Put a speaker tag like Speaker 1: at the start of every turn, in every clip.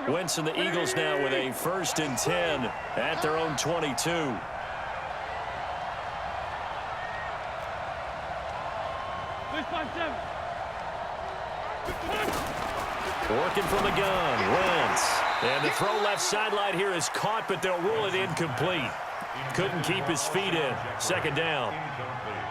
Speaker 1: Wentz and the Eagles now with a 1st and 10 at their own 22. Working from the gun, Wentz. And the throw left sideline here is caught, but they'll rule it incomplete. Couldn't keep his feet in. 2nd down.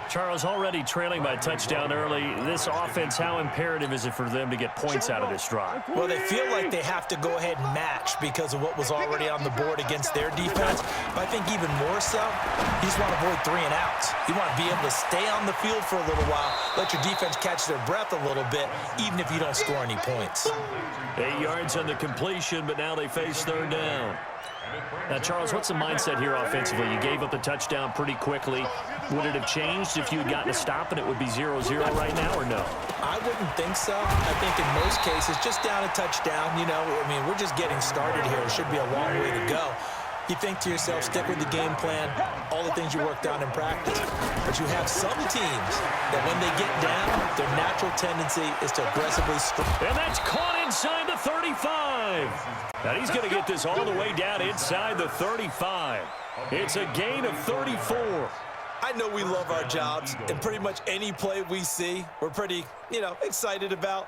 Speaker 1: Charles, already trailing by a touchdown early. This offense, how imperative is it for them to get points out of this drive?
Speaker 2: Well, they feel like they have to go ahead and match because of what was already on the board against their defense. But I think even more so, you just want to avoid 3 and outs. You want to be able to stay on the field for a little while, let your defense catch their breath a little bit, even if you don't score any points.
Speaker 1: 8 yards on the completion, but now they face 3rd down. Now, Charles, what's the mindset here offensively? You gave up the touchdown pretty quickly. Would it have changed if you had gotten a stop and it would be 0-0 right now, or no?
Speaker 2: I wouldn't think so. I think in most cases, just down a touchdown, you know, I mean, we're just getting started here. It should be a long way to go. You think to yourself, stick with the game plan, all the things you worked on in practice. But you have some teams that when they get down, their natural tendency is to aggressively strike.
Speaker 1: And that's caught inside the 35. Now he's going to get this all the way down inside the 35. It's a gain of 34.
Speaker 2: I know we love our jobs, and pretty much any play we see, we're pretty, excited about.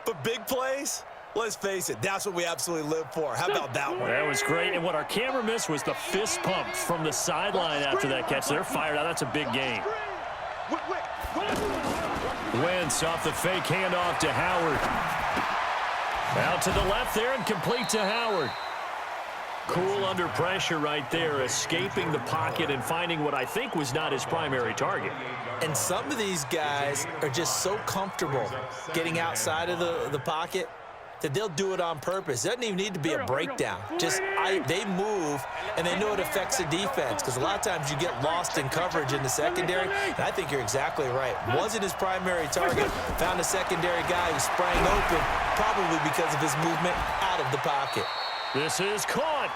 Speaker 2: But big plays? Let's face it, that's what we absolutely live for. How about that one?
Speaker 1: That was great, and what our camera missed was the fist pump from the sideline after that catch. They're fired out. That's a big gain. Wentz off the fake handoff to Howard. Out to the left there and complete to Howard. Cool under pressure right there, escaping the pocket and finding what I think was not his primary target.
Speaker 2: And some of these guys are just so comfortable getting outside of the pocket that they'll do it on purpose. It doesn't even need to be a breakdown. They move, and they know it affects the defense because a lot of times you get lost in coverage in the secondary, and I think you're exactly right. Wasn't his primary target. Found a secondary guy who sprang open, probably because of his movement out of the pocket.
Speaker 1: This is caught.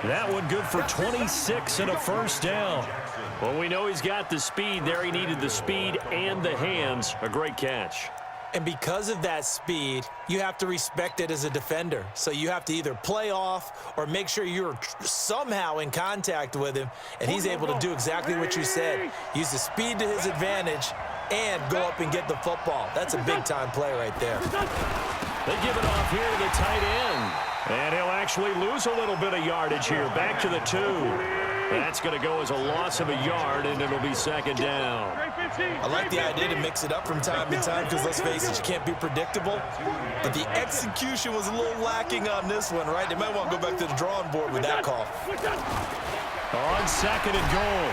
Speaker 1: That one good for 26 and a 1st down. Well, we know he's got the speed there. He needed the speed and the hands. A great catch.
Speaker 2: And because of that speed, you have to respect it as a defender. So you have to either play off or make sure you're somehow in contact with him, and he's able to do exactly what you said. Use the speed to his advantage and go up and get the football. That's a big-time play right there.
Speaker 1: They give it off here to the tight end. And he'll actually lose a little bit of yardage here. Back to the 2. That's going to go as a loss of a yard, and it'll be 2nd down.
Speaker 2: I like the idea to mix it up from time to time because, let's face it, you can't be predictable. But the execution was a little lacking on this one, right? They might want to go back to the drawing board with that call.
Speaker 1: On 2nd and goal,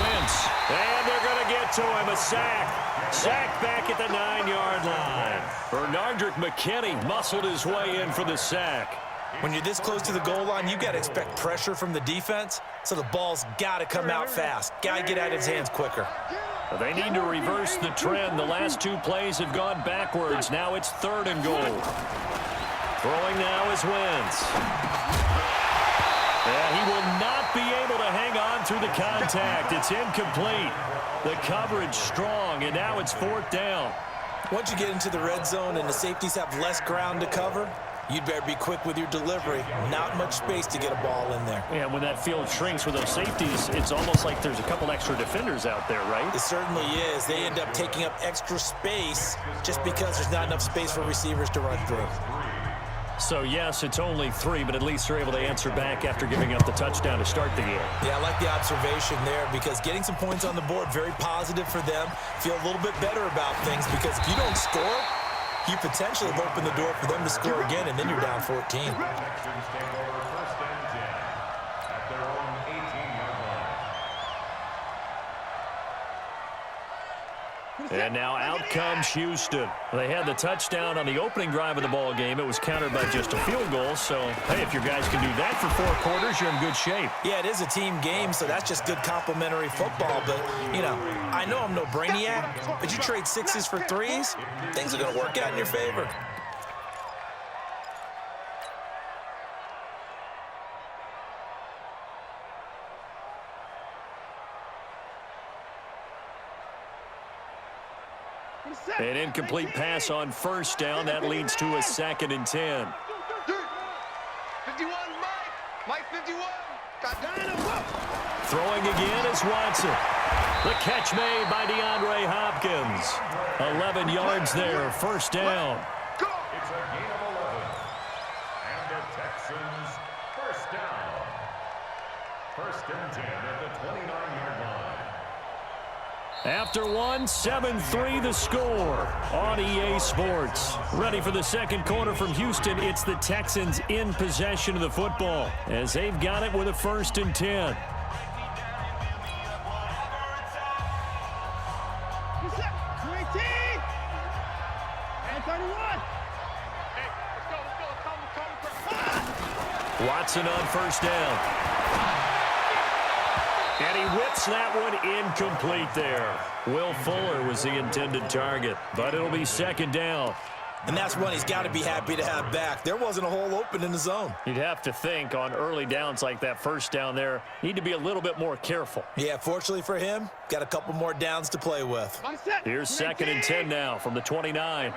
Speaker 1: Wentz. And they're going to get to him, a sack. Sack back at the 9-yard line. Bernardrick McKinney muscled his way in for the sack.
Speaker 2: When you're this close to the goal line, you've got to expect pressure from the defense, so the ball's got to come out fast. Got to get out of his hands quicker.
Speaker 1: They need to reverse the trend. The last 2 plays have gone backwards. Now it's 3rd and goal. Throwing now is Wentz. And he will not be able to hang on through the contact. It's incomplete. The coverage strong, and now it's 4th down.
Speaker 2: Once you get into the red zone and the safeties have less ground to cover, you'd better be quick with your delivery. Not much space to get a ball in there.
Speaker 1: Yeah, when that field shrinks with those safeties, it's almost like there's a couple extra defenders out there, right?
Speaker 2: It certainly is. They end up taking up extra space just because there's not enough space for receivers to run through.
Speaker 1: So, yes, it's only 3, but at least they're able to answer back after giving up the touchdown to start the game.
Speaker 2: Yeah, I like the observation there because getting some points on the board, very positive for them. Feel a little bit better about things because if you don't score, you potentially have opened the door for them to score again, and then you're down 14.
Speaker 1: And now out comes Houston. They had the touchdown on the opening drive of the ball game. It was countered by just a field goal. So, hey, if your guys can do that for 4 quarters, you're in good shape.
Speaker 2: Yeah, it is a team game, so that's just good complimentary football. But, I know I'm no brainiac, but you trade 6s for 3s, things are going to work out in your favor.
Speaker 1: An incomplete pass on 1st down. That leads to a 2nd and 10.
Speaker 3: Mike 51. Got down.
Speaker 1: Throwing again is Watson. The catch made by DeAndre Hopkins. 11 yards there, first down.
Speaker 3: Go.
Speaker 4: It's a gain of 11. And the Texans first down. First and 10 at the 29-yard line.
Speaker 1: After one, 7-3 the score on EA Sports. Ready for the second quarter from Houston. It's the Texans in possession of the football as they've got it with a first and 10. Watson on first down. And he whips that one incomplete there. Will Fuller was the intended target, but it'll be second down.
Speaker 2: And that's one he's got to be happy to have back. There wasn't a hole open in the zone.
Speaker 1: You'd have to think on early downs like that first down there, need to be a little bit more careful.
Speaker 2: Yeah, fortunately for him, got a couple more downs to play with.
Speaker 1: Here's second and 10 now from the 29.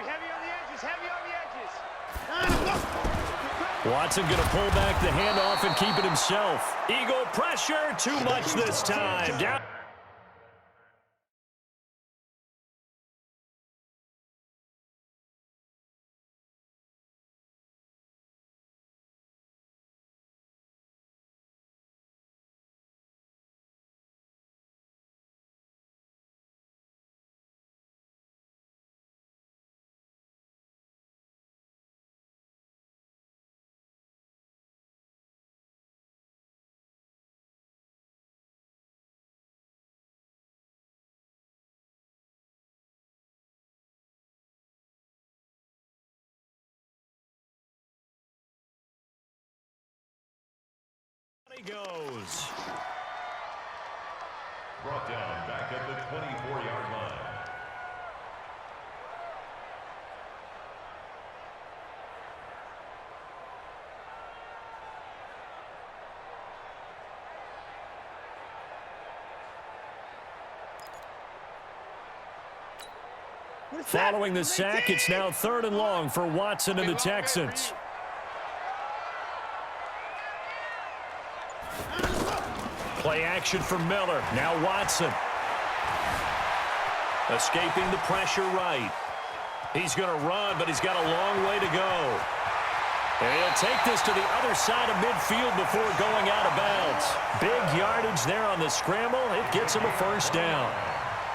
Speaker 1: Watson going to pull back the handoff and keep it himself. Eagle pressure, too much this time. Down. He goes.
Speaker 4: Brought down back at the 24-yard line.
Speaker 1: Following the sack, it's now third and long for Watson and the Texans. Play action from Miller. Now Watson. Escaping the pressure right. He's going to run, but he's got a long way to go. And he'll take this to the other side of midfield before going out of bounds. Big yardage there on the scramble. It gets him a first down.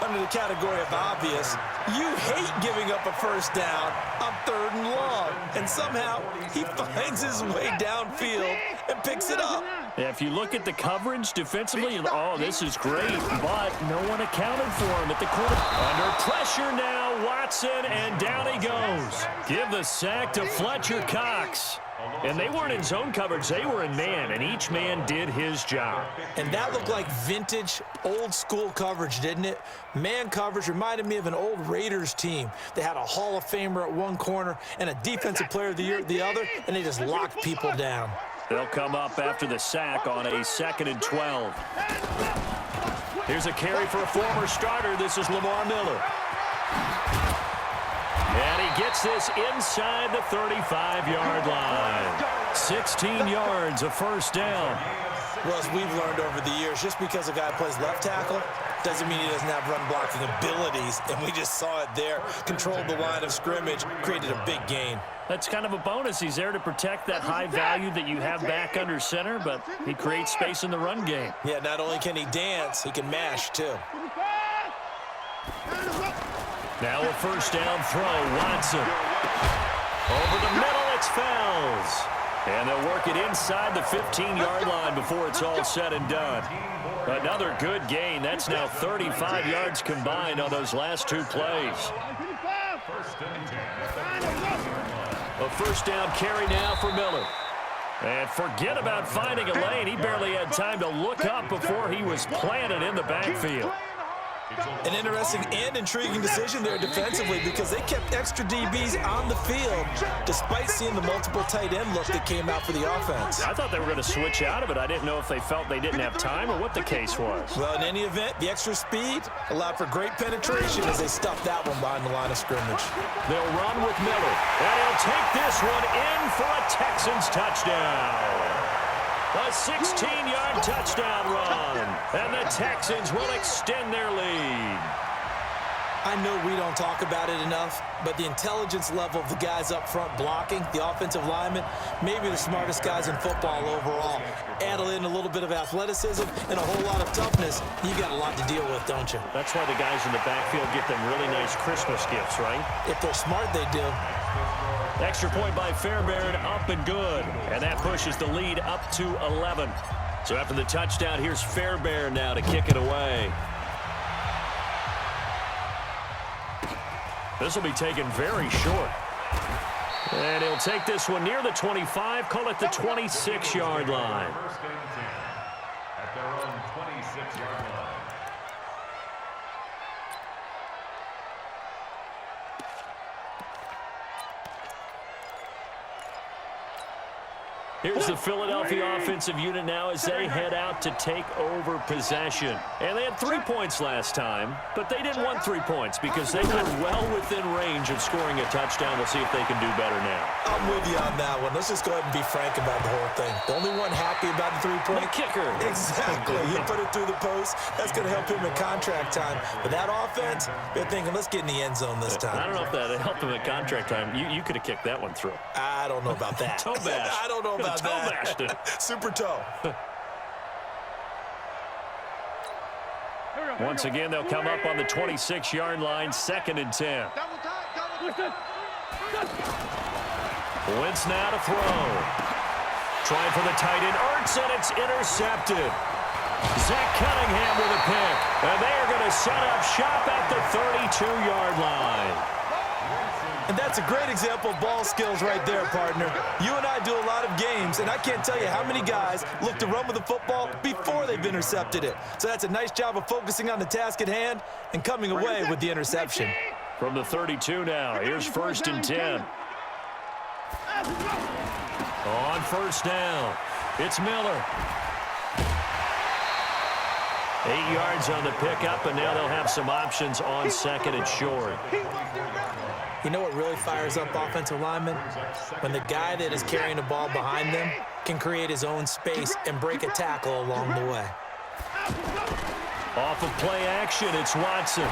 Speaker 2: Under the category of obvious, you hate giving up a first down on third and long. And somehow, he finds his way downfield and picks it up.
Speaker 1: Yeah, if you look at the coverage defensively, oh, this is great, but no one accounted for him at the quarter. Under pressure now, Watson, and down he goes. Give the sack to Fletcher Cox. And they weren't in zone coverage, they were in man, and each man did his job.
Speaker 2: And that looked like vintage, old-school coverage, didn't it? Man coverage reminded me of an old Raiders team. They had a Hall of Famer at one corner and a Defensive Player of the Year at the other, and they just locked people down.
Speaker 1: They'll come up after the sack on a 2nd and 12. Here's a carry for a former starter. This is Lamar Miller. And he gets this inside the 35-yard line. 16 yards, a first down.
Speaker 2: Well, as we've learned over the years, just because a guy plays left tackle doesn't mean he doesn't have run-blocking abilities, and we just saw it there. Controlled the line of scrimmage, created a big gain.
Speaker 1: That's kind of a bonus. He's there to protect that high value that you have back under center, but he creates space in the run game.
Speaker 2: Yeah, not only can he dance, he can mash, too.
Speaker 1: Now a first down throw, Watson. Over the middle, it's Fells. And they'll work it inside the 15-yard line before it's all said and done. Another good gain. That's now 35 yards combined on those last two plays. A first down carry now for Miller. And forget about finding a lane. He barely had time to look up before he was planted in the backfield.
Speaker 2: An interesting and intriguing decision there defensively because they kept extra DBs on the field despite seeing the multiple tight end look that came out for the offense.
Speaker 1: I thought they were going to switch out of it. I didn't know if they felt they didn't have time or what the case was.
Speaker 2: Well, in any event, the extra speed allowed for great penetration as they stuffed that one behind the line of scrimmage.
Speaker 1: They'll run with Miller, and he'll take this one in for a Texans touchdown. A 16-yard touchdown run. And the Texans will extend their lead.
Speaker 2: I know we don't talk about it enough, but the intelligence level of the guys up front blocking, the offensive linemen, maybe the smartest guys in football overall. Add in a little bit of athleticism and a whole lot of toughness, you got a lot to deal with, don't you?
Speaker 1: That's why the guys in the backfield get them really nice Christmas gifts, right?
Speaker 2: If they're smart, they do.
Speaker 1: Extra point by Fairbairn, up and good. And that pushes the lead up to 11. So after the touchdown, here's Fairbairn now to kick it away. This will be taken very short. And he'll take this one near the 25, call it the 26-yard line.
Speaker 4: First and 10 at their own 26-yard line.
Speaker 1: Here's the Philadelphia offensive unit now as they head out to take over possession. And they had 3 points last time, but they didn't want 3 points because they were well within range of scoring a touchdown. We'll see if they can do better now.
Speaker 2: I'm with you on that one. Let's just go ahead and be frank about the whole thing. The only one happy about the 3-point?
Speaker 1: The kicker.
Speaker 2: Exactly. He put it through the post. That's going to help him in contract time. But that offense, they're thinking, let's get in the end zone this time.
Speaker 1: I don't know if that helped him at contract time. You could have kicked that one through.
Speaker 2: I don't know about that.
Speaker 1: Toe bash.
Speaker 2: I don't know about
Speaker 1: Toe bashed it.
Speaker 2: Super toe.
Speaker 1: Once again, they'll come up on the 26-yard line, 2nd and 10.
Speaker 3: Double time.
Speaker 1: Wentz now to throw. Trying for the tight end, Ertz, and it's intercepted. Zach Cunningham with a pick. And they are going to set up shop at the 32-yard line.
Speaker 2: And that's a great example of ball skills right there, partner. You and I do a lot of games, and I can't tell you how many guys look to run with the football before they've intercepted it. So that's a nice job of focusing on the task at hand and coming away with the interception.
Speaker 1: From the 32 now, here's 1st and 10. On 1st down, it's Miller. 8 yards on the pickup, and now they'll have some options on 2nd and short.
Speaker 2: You know what really fires up offensive linemen? When the guy that is carrying the ball behind them can create his own space and break a tackle along the way.
Speaker 1: Off of play action, it's Watson.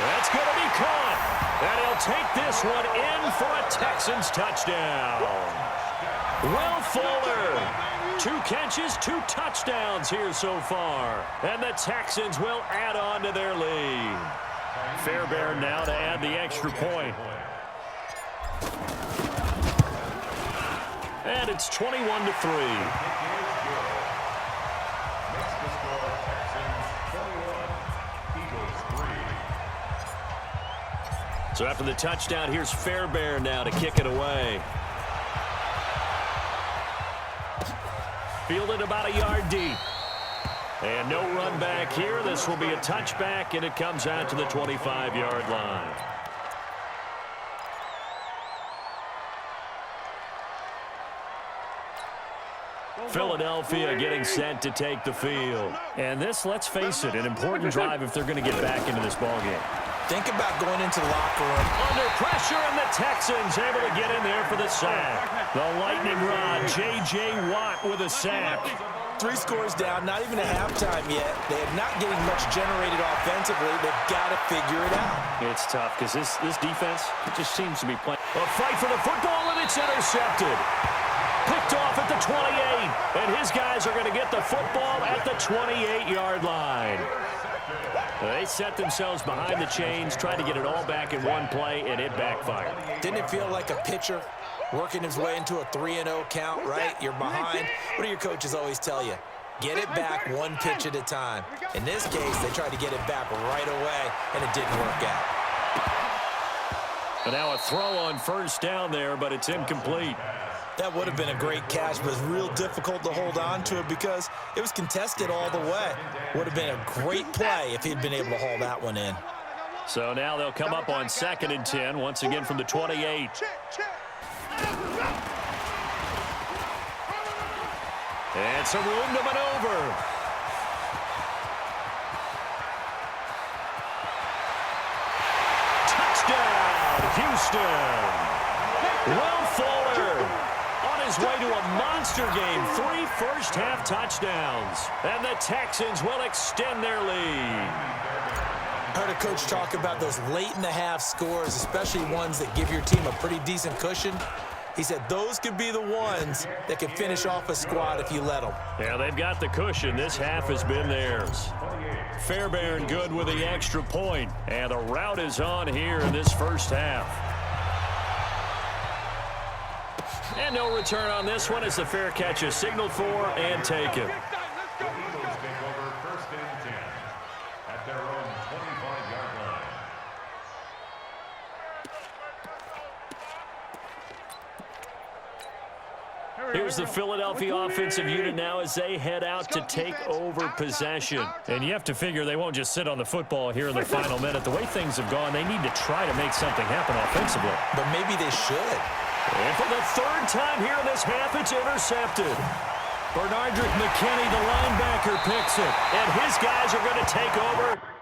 Speaker 1: That's going to be caught. And he'll take this one in for a Texans touchdown. Will Fuller, 2 catches, 2 touchdowns here so far. And the Texans will add on to their lead. Fairbairn now to add the extra point. And it's 21-3. So after the touchdown, here's Fairbairn now to kick it away. Fielded about a yard deep. And no run back here. This will be a touchback, and it comes out to the 25-yard line. Philadelphia getting set to take the field. And this, let's face it, an important drive if they're going to get back into this ballgame.
Speaker 2: Think about going into the locker room.
Speaker 1: Under pressure, and the Texans able to get in there for the sack. The lightning rod, J.J. Watt with a sack.
Speaker 2: 3 scores down, not even a halftime yet. They are not getting much generated offensively. They've got to figure it out.
Speaker 1: It's tough because this defense just seems to be playing. A fight for the football, and it's intercepted. Picked off at the 28, and his guys are going to get the football at the 28-yard line. They set themselves behind the chains, tried to get it all back in one play, and it backfired.
Speaker 2: Didn't it feel like a pitcher working his way into a 3-0 count, right? You're behind. What do your coaches always tell you? Get it back 1 pitch at a time. In this case, they tried to get it back right away, and it didn't work out.
Speaker 1: And now a throw on 1st down there, but it's incomplete.
Speaker 2: That would have been a great catch, but it's real difficult to hold on to it because it was contested all the way. Would have been a great play if he'd been able to haul that one in.
Speaker 1: So now they'll come up on 2nd and 10, once again from the 28. And some room to maneuver. Touchdown, Houston. Will Fuller on his way to a monster game. 3 first-half touchdowns. And the Texans will extend their lead.
Speaker 2: I heard a coach talk about those late-in-the-half scores, especially ones that give your team a pretty decent cushion. He said those could be the ones that can finish off a squad if you let them.
Speaker 1: Yeah, they've got the cushion. This half has been theirs. Fairbairn good with the extra point. And the route is on here in this first half. And no return on this one as the fair catch is signaled for and taken.
Speaker 4: The Eagles take over 1st and 10 at their own 25-yard line.
Speaker 1: Here's the Philadelphia offensive unit now as they head out to take over possession. And you have to figure they won't just sit on the football here in the final minute. The way things have gone, they need to try to make something happen offensively.
Speaker 2: But maybe they should.
Speaker 1: And for the 3rd time here in this half, it's intercepted. Bernardrick McKinney, the linebacker, picks it. And his guys are going to take over